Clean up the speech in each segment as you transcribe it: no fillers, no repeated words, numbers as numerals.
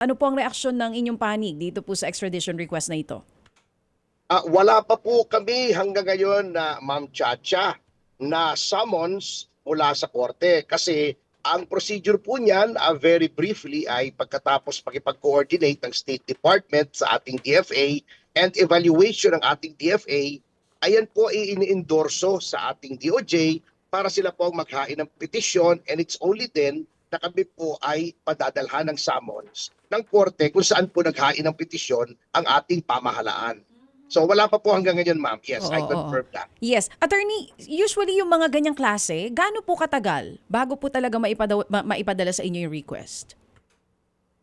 Ano po ang reaksyon ng inyong panig dito po sa extradition request na ito? Wala pa po kami hanggang ngayon na Ma'am Chacha na summons mula sa korte kasi ang procedure po niyan very briefly ay pagkatapos pakipag-coordinate ng State Department sa ating DFA and evaluation ng ating DFA, ayan po i-endorso sa ating DOJ para sila po ang maghain ng petisyon, and it's only then na kami po ay padadalhan ng summons ng korte kung saan po naghain ng petisyon ang ating pamahalaan. So wala pa po hanggang ngayon, ma'am. Yes, Oo, I oo. confirm that. Yes. Attorney, usually yung mga ganyang klase, gaano po katagal bago po talaga maipadala sa inyo yung request?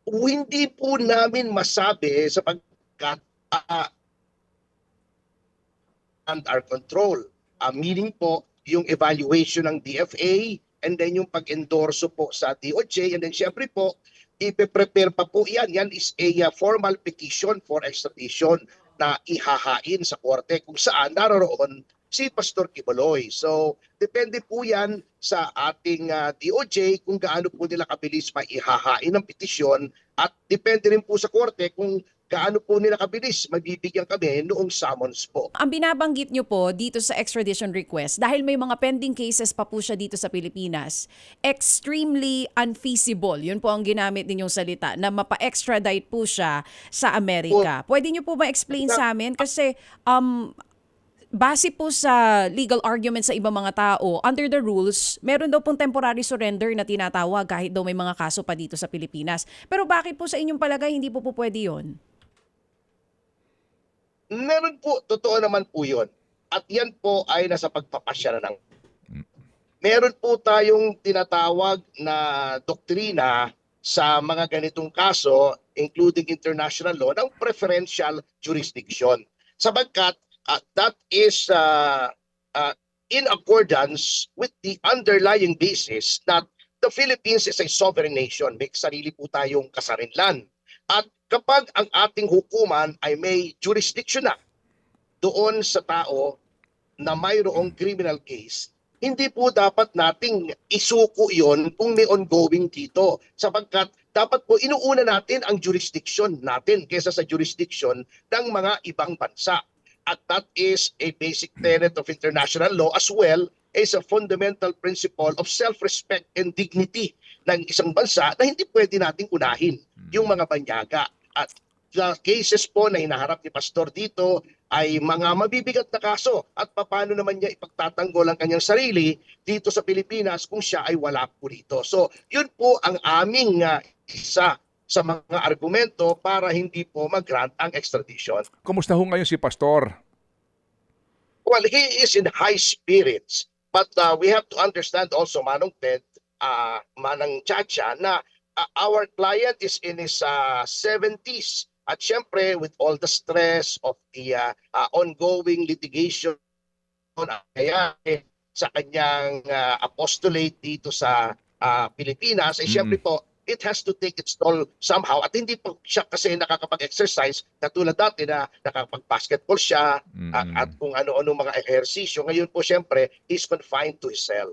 Hindi po namin masabi sapagkat under control. Meaning po, yung evaluation ng DFA and then yung pag-endorso po sa DOJ, and then syempre po, ipe-prepare pa po yan. Yan is a formal petition for extradition na ihahain sa korte kung saan naroroon si Pastor Quiboloy. So, depende po yan sa ating DOJ kung gaano po nila kabilis maihahain ng petisyon, at depende rin po sa korte kung gaano po nila kabilis mabibigyan kami noong summons po. Ang binabanggit nyo po dito sa extradition request, dahil may mga pending cases pa po siya dito sa Pilipinas, extremely unfeasible, yun po ang ginamit ninyong salita, na mapa-extradite po siya sa Amerika. Pwede nyo po ma-explain sa amin? Kasi base po sa legal argument sa ibang mga tao, under the rules, meron daw pong temporary surrender na tinatawag kahit daw may mga kaso pa dito sa Pilipinas. Pero bakit po sa inyong palagay hindi po pwede yun? Meron po, totoo naman po yun. At yan po ay nasa pagpapasya na ng. Meron po tayong tinatawag na doktrina sa mga ganitong kaso, including international law, ng preferential jurisdiction. Sabagkat that is in accordance with the underlying basis that the Philippines is a sovereign nation. May sarili po tayong kasarinlan. At kapag ang ating hukuman ay may jurisdiction na doon sa tao na mayroong criminal case, hindi po dapat nating isuko yon kung may ongoing dito. Sapagkat dapat po inuuna natin ang jurisdiction natin kaysa sa jurisdiction ng mga ibang bansa. At that is a basic tenet of international law, as well as a fundamental principle of self-respect and dignity ng isang bansa na hindi pwede nating unahin yung mga banyaga. At the cases po na hinaharap ni Pastor dito ay mga mabibigat na kaso, at paano naman niya ipagtatanggol ang kanyang sarili dito sa Pilipinas kung siya ay wala po dito. So yun po ang aming isa sa mga argumento para hindi po mag-grant ang extradition. Kumusta ho ngayon si Pastor? Well, he is in high spirits, but we have to understand also, Manong Ted, Manang Chacha, na our client is in his 70s. At syempre, with all the stress of the ongoing litigation kaya sa kanyang apostolate dito sa Pilipinas, ay syempre po, it has to take its toll somehow. At hindi po siya kasi nakakapag-exercise katulad dati na nakakapag-basketball siya at kung ano-ano mga ehersisyo. Ngayon po syempre, he's confined to his cell.